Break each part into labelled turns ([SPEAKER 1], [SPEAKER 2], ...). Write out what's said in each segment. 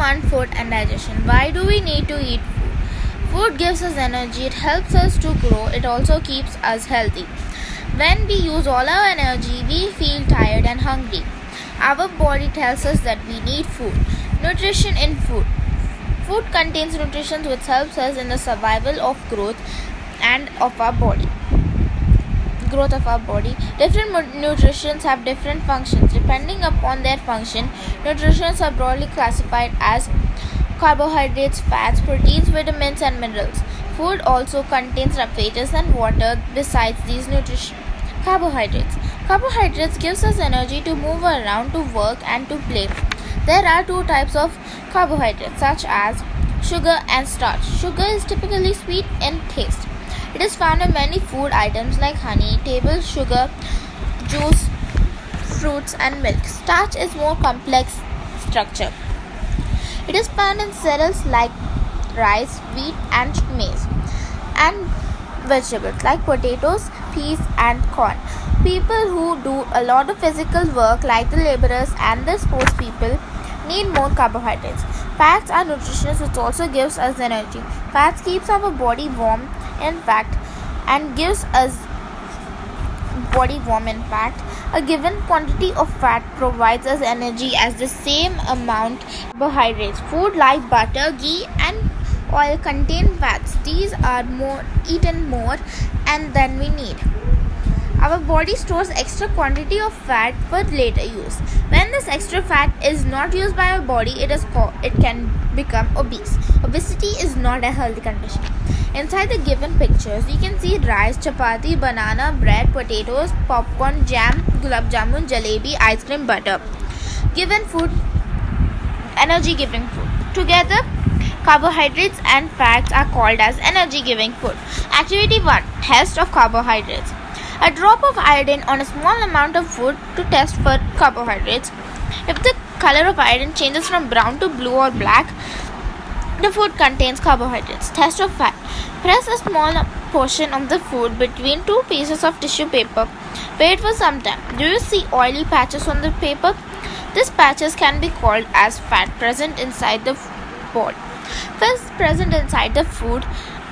[SPEAKER 1] 1, food and digestion. Why do we need to eat food? Food gives us energy, it helps us to grow, it also keeps us healthy. When we use all our energy, we feel tired and hungry. Our body tells us that we need food. Nutrition in food. Food contains nutrition which helps us in the survival of growth of our body. Different nutritions have different functions. Depending upon their function, nutritions are broadly classified as carbohydrates, fats, proteins, vitamins, and minerals. Food also contains fats and water besides these nutrition. Carbohydrates gives us energy to move around, to work, and to play. There are two types of carbohydrates, such as sugar and starch. Sugar is typically sweet in taste. It is found in many food items like honey, table sugar, juice, fruits, and milk. Starch is more complex structure. It is found in cereals like rice, wheat, and maize, and vegetables like potatoes, peas, and corn. People who do a lot of physical work, like the laborers and the sports people, need more carbohydrates. Fats are nutritious, which also gives us energy. Fats keeps our body warm, in fact, a given quantity of fat provides us energy as the same amount of carbohydrates. Food like butter, ghee, and oil contain fats. These are eaten more and than we need. Our body stores extra quantity of fat for later use. When this extra fat is not used by our body, it can become obese. Obesity is not a healthy condition. Inside the given pictures, you can see rice, chapati, banana, bread, potatoes, popcorn, jam, gulab jamun, jalebi, ice cream, butter. Given food, energy giving food. Together, carbohydrates and fats are called as energy giving food. Activity 1. Test of carbohydrates. A drop of iodine on a small amount of food to test for carbohydrates. If the color of iodine changes from brown to blue or black, the food contains carbohydrates. Test of fat. Press a small portion of the food between two pieces of tissue paper. Wait for some time. Do you see oily patches on the paper? These patches can be called as fat present inside the food. If present inside the food,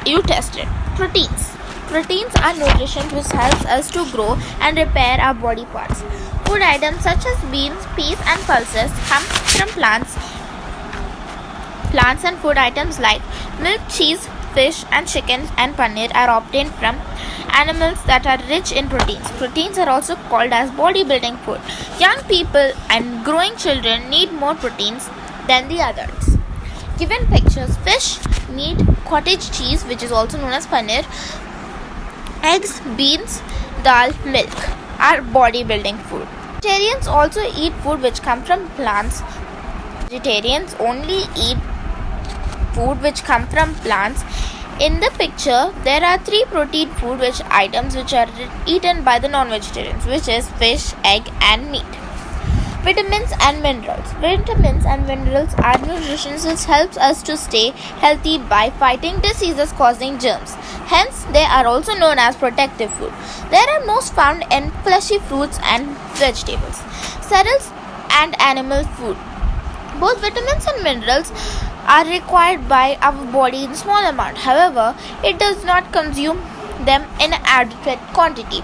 [SPEAKER 1] you test it. Proteins. Proteins are nutrition which helps us to grow and repair our body parts. Food items such as beans, peas, and pulses come from plants. Plants and food items like milk, cheese, fish, and chicken and paneer are obtained from animals that are rich in proteins. Proteins are also called as bodybuilding food. Young people and growing children need more proteins than the others. Given pictures, fish, meat, cottage cheese, which is also known as paneer, eggs, beans, dal, milk are bodybuilding food. Vegetarians also eat food which come from plants. Vegetarians only eat food which come from plants. In the picture, there are 3 protein food items which are eaten by the non-vegetarians, which is fish, egg, and meat. Vitamins and minerals. Vitamins and minerals are nutrition which helps us to stay healthy by fighting diseases causing germs. Hence, they are also known as protective food. They are most found in fleshy fruits and vegetables, cereals, and animal food. Both vitamins and minerals are required by our body in small amount. However, it does not consume them in adequate quantity.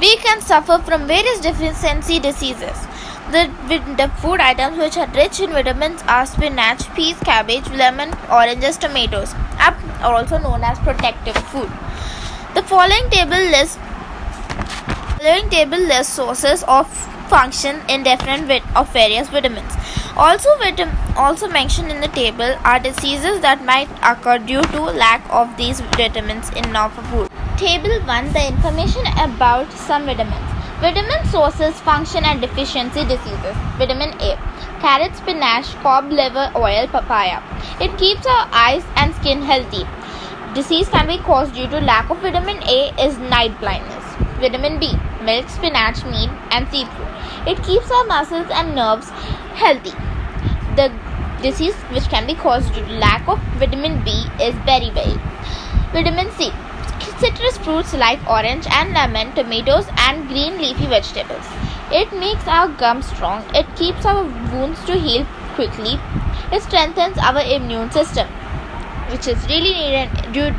[SPEAKER 1] We can suffer from various deficiency diseases. The food items which are rich in vitamins are spinach, peas, cabbage, lemon, oranges, tomatoes, are also known as protective food. The following table lists sources of function in of various vitamins. Also mentioned in the table are diseases that might occur due to lack of these vitamins in our food. Table 1. The information about some vitamins. Vitamin sources, function, and deficiency diseases. Vitamin A. Carrot, spinach, cod liver oil, papaya. It keeps our eyes and skin healthy. Disease can be caused due to lack of vitamin A is night blindness. Vitamin B. Milk, spinach, meat, and seafood. It keeps our muscles and nerves healthy. The disease which can be caused due to lack of vitamin B is beriberi. Vitamin C. Citrus fruits like orange and lemon, tomatoes, and green leafy vegetables. It makes our gums strong. It keeps our wounds to heal quickly. It strengthens our immune system, which is really needed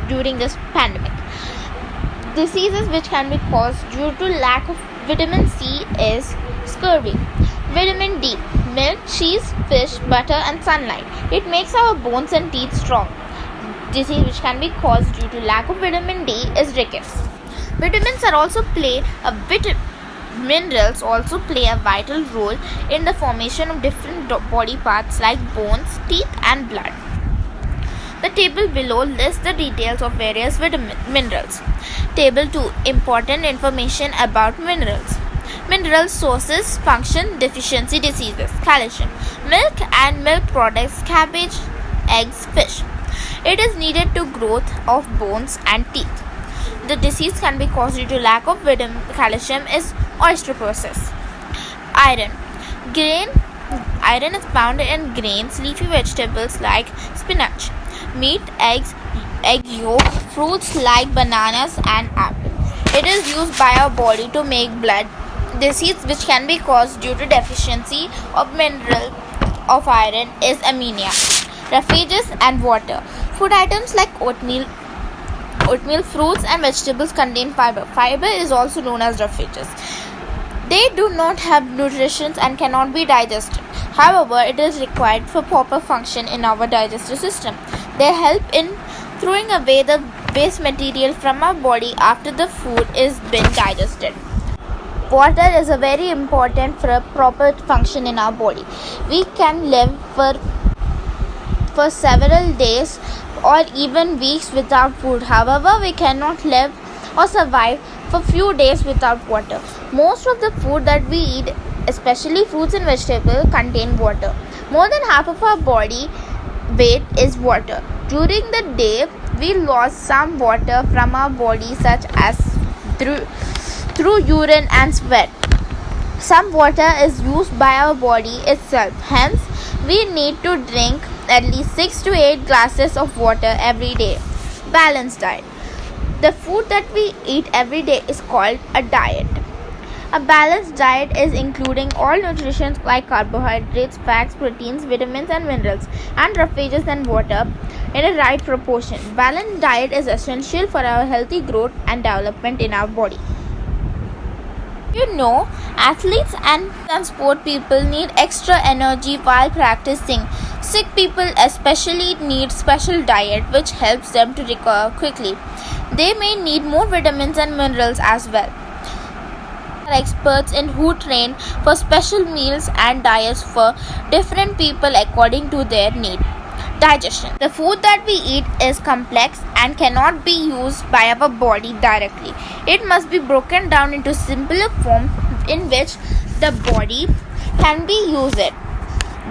[SPEAKER 1] during this pandemic. Diseases which can be caused due to lack of vitamin C is scurvy. Vitamin D, milk, cheese, fish, butter and sunlight. It makes our bones and teeth strong. Disease which can be caused due to lack of vitamin D is rickets. Vitamins are also play a minerals also play a vital role in the formation of different body parts like bones, teeth and blood. The table below lists the details of various minerals. Table 2. Important information about minerals. Mineral sources, function, deficiency, diseases. Calcium. Milk and milk products, cabbage, eggs, fish. It is needed to growth of bones and teeth. The disease can be caused due to lack of vitamin calcium is osteoporosis. Iron. Iron is found in grains, leafy vegetables like spinach, meat, eggs, egg yolk, fruits like bananas and apple. It is used by our body to make blood. Disease which can be caused due to deficiency of mineral of iron is anemia. Refuges and water. Food items like oatmeal, fruits and vegetables contain fiber. Fiber is also known as refuges. They do not have nutrition and cannot be digested. However, it is required for proper function in our digestive system. They help in throwing away the waste material from our body after the food is been digested. Water is a very important for a proper function in our body. We can live for several days or even weeks without food. However, we cannot live or survive for few days without water. Most of the food that we eat, especially fruits and vegetables, contain water. More than half of our body weight is water. During the day, we lost some water from our body, such as through urine and sweat. Some water is used by our body itself. Hence, we need to drink at least 6 to 8 glasses of water every day. Balanced diet. The food that we eat every day is called a diet. A balanced diet is including all nutrition like carbohydrates, fats, proteins, vitamins and minerals, and refuges and water in a right proportion. Balanced diet is essential for our healthy growth and development in our body. Athletes and sport people need extra energy while practicing. Sick people especially need special diet which helps them to recover quickly. They may need more vitamins and minerals as well. Experts in who train for special meals and diets for different people according to their need. Digestion. The food that we eat is complex and cannot be used by our body directly. It must be broken down into simpler form in which the body can be used.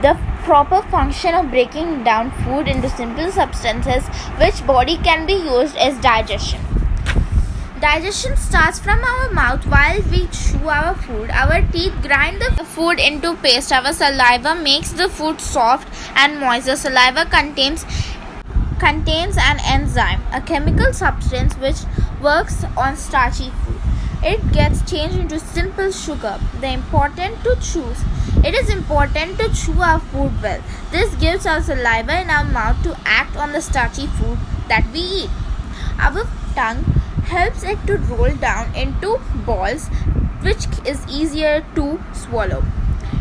[SPEAKER 1] The proper function of breaking down food into simple substances which body can be used is digestion. Digestion starts from our mouth while we chew our food. Our teeth grind the food into paste. Our saliva makes the food soft and moist. The saliva contains an enzyme, a chemical substance which works on starchy food. It gets changed into simple sugar. It is important to chew our food well. This gives our saliva in our mouth to act on the starchy food that we eat. Our tongue helps it to roll down into balls, which is easier to swallow.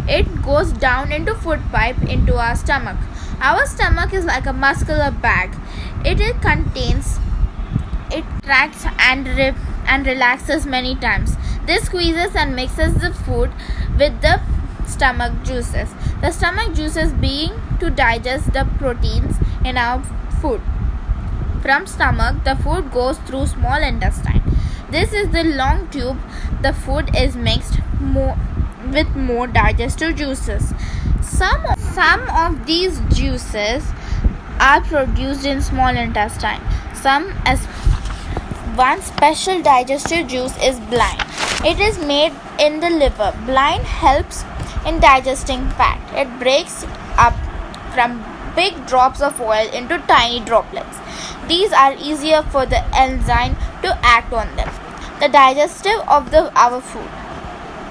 [SPEAKER 1] It goes down into food pipe into our stomach. Our stomach is like a muscular bag. It tracks and relaxes many times. This squeezes and mixes the food with the stomach juices. The stomach juices being to digest the proteins in our food. From stomach, the food goes through small intestine. This is the long tube. The food is mixed with more digestive juices. Some of these juices are produced in small intestine. One special digestive juice is brine. It is made in the liver. Brine helps in digesting fat. It breaks up from big drops of oil into tiny droplets. These are easier for the enzyme to act on them. The digestive of our food.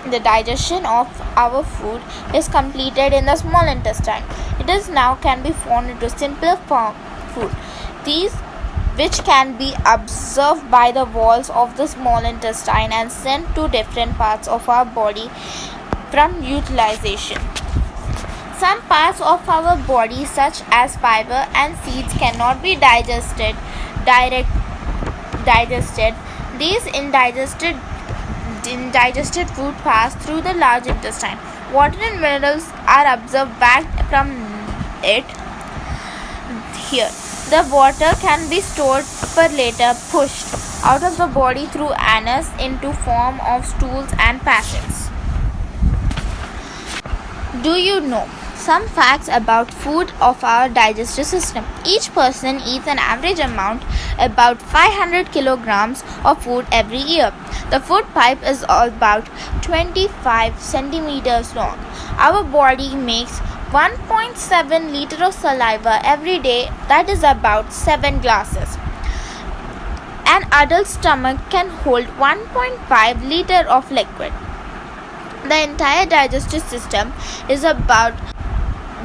[SPEAKER 1] The digestion of our food is completed in the small intestine. It is now can be formed into simpler form food. These which can be absorbed by the walls of the small intestine and sent to different parts of our body from utilization. Some parts of our body such as fiber and seeds cannot be digested. These indigested food pass through the large intestine. Water and minerals are absorbed back from it here. The water can be stored for later pushed out of the body through anus into form of stools and passions. Do you know some facts about food of our digestive system? Each person eats an average amount about 500 kilograms of food every year. The food pipe is about 25 centimeters long. Our body makes 1.7 liters of saliva every day, that is about 7 glasses. An adult stomach can hold 1.5 liters of liquid. The entire digestive system is about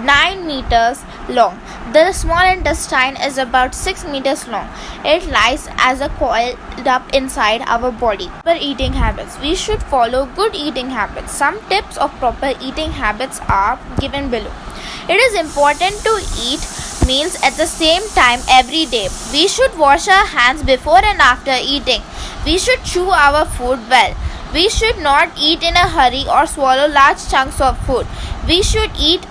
[SPEAKER 1] 9 meters long. The small intestine is about 6 meters long. It lies as a coiled up inside our body. Proper eating habits. We should follow good eating habits. Some tips of proper eating habits are given below. It is important to eat meals at the same time every day. We should wash our hands before and after eating. We should chew our food well. We should not eat in a hurry or swallow large chunks of food. We should eat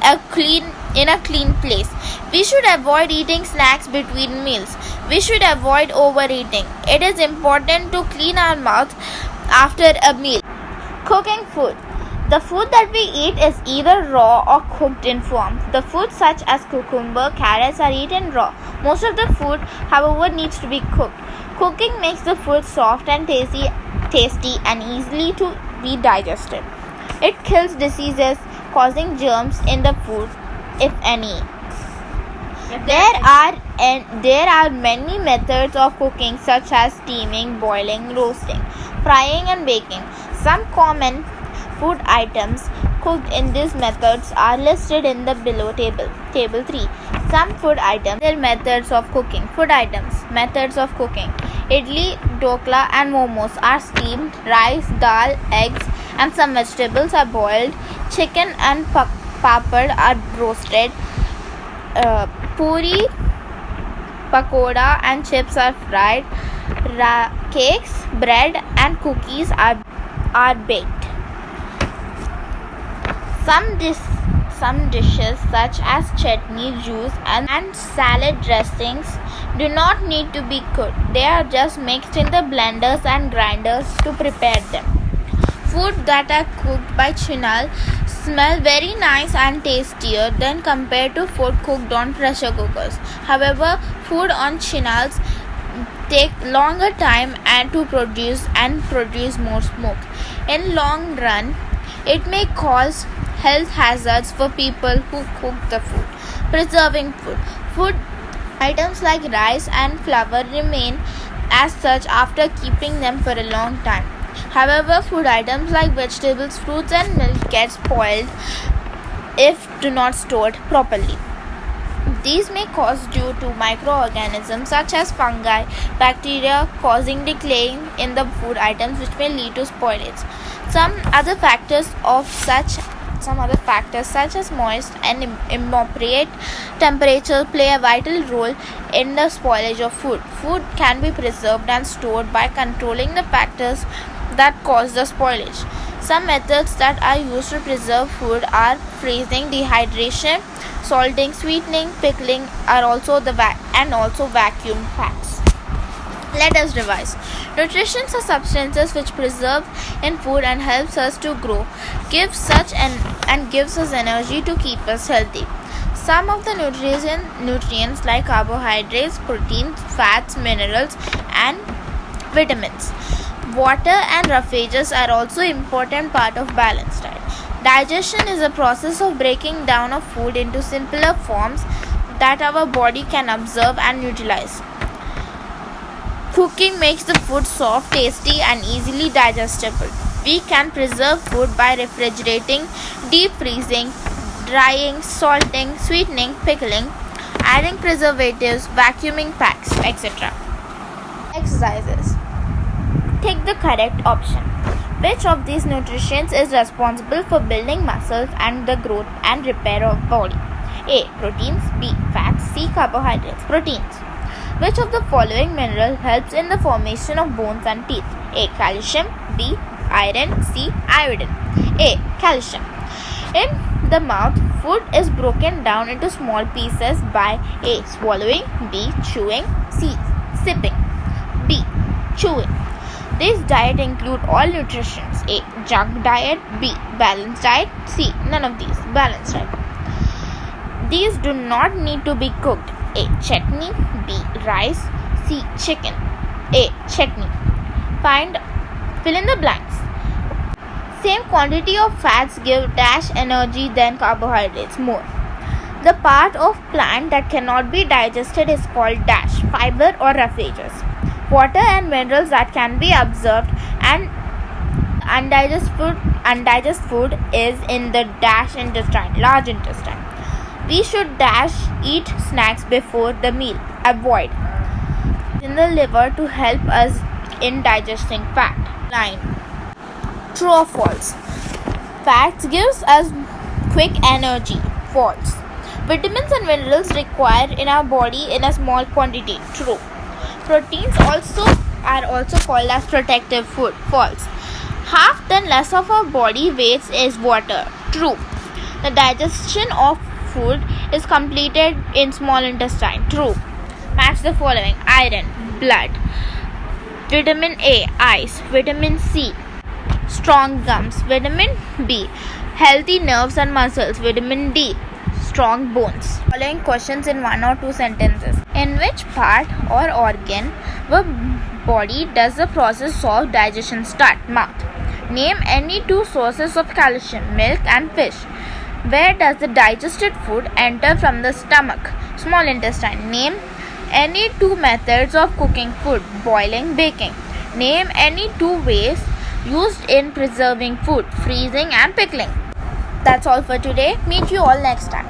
[SPEAKER 1] in a clean place. We should avoid eating snacks between meals. We should avoid overeating. It is important to clean our mouth after a meal. Cooking food. The food that we eat is either raw or cooked in form. The foods such as cucumber, carrots are eaten raw. Most of the food, however, needs to be cooked. Cooking makes the food soft and tasty and easily to be digested. It kills diseases causing germs in the food, if any. There are many methods of cooking such as steaming, boiling, roasting, frying and baking. Some common food items cooked in these methods are listed in the below table. Table 3. Some food items. Their methods of cooking. Food items. Methods of cooking. Idli, dokla and momos are steamed. Rice, dal, eggs and some vegetables are boiled. Chicken and papad are roasted. Puri, pakoda and chips are fried. Cakes, bread and cookies are baked. Some dishes such as chutney, juice and salad dressings do not need to be cooked. They are just mixed in the blenders and grinders to prepare them. Food that are cooked by chinal smell very nice and tastier than compared to food cooked on pressure cookers. However, food on chinals take longer time and to produce more smoke. In long run, it may cause health hazards for people who cook the food. Preserving food. Food items like rice and flour remain as such after keeping them for a long time. However, food items like vegetables, fruits and milk get spoiled if not stored properly. These may cause due to microorganisms such as fungi, bacteria causing decay in the food items which may lead to spoilage. Some other factors such as moist and appropriate temperature play a vital role in the spoilage of food. Food can be preserved and stored by controlling the factors that cause the spoilage. Some methods that are used to preserve food are freezing, dehydration, salting, sweetening, pickling are also vacuum packs. Let us revise. Nutrition are substances which preserve in food and helps us to grow, gives us energy to keep us healthy. Some of the nutrients like carbohydrates, proteins, fats, minerals and vitamins. Water and roughages are also important part of balanced diet. Digestion is a process of breaking down of food into simpler forms that our body can absorb and utilize. Cooking makes the food soft, tasty and easily digestible. We can preserve food by refrigerating, deep freezing, drying, salting, sweetening, pickling, adding preservatives, vacuuming packs, etc. Exercises. Take the correct option. Which of these nutrients is responsible for building muscles and the growth and repair of body? A. Proteins. B. Fats. C. Carbohydrates. Proteins. Which of the following mineral helps in the formation of bones and teeth? A. Calcium. B. Iron. C. Iodine. A. Calcium. In the mouth, food is broken down into small pieces by A. Swallowing. B. Chewing. C. Sipping. B. Chewing. These diet include all nutritions. A. Junk diet. B. Balanced diet. C. None of these. Balanced diet. These do not need to be cooked. A. Chutney. B. Rice. C. Chicken. A. Chutney. Fill in the blanks. Same quantity of fats give dash energy than carbohydrates more. The part of plant that cannot be digested is called dash fiber or roughages. Water and minerals that can be absorbed and undigested food is in the dash intestine, large intestine. We should dash eat snacks before the meal. Avoid in the liver to help us in digesting fat. 9. True or false? Fats gives us quick energy. False. Vitamins and minerals required in our body in a small quantity. True. Proteins are also called as protective food. False. Half than less of our body weight is water. True. The digestion of food is completed in small intestine. True. Match the following. Iron, blood. Vitamin A, eyes. Vitamin C, strong gums. Vitamin B, healthy nerves and muscles. Vitamin D, strong bones. Following questions in 1 or 2 sentences. In which part or organ of body does the process of digestion start? Mouth. Name any 2 sources of calcium, milk and fish. Where does the digested food enter from the stomach? Small intestine. Name any 2 methods of cooking food, boiling, baking. Name any 2 ways used in preserving food, freezing and pickling. That's all for today. Meet you all next time.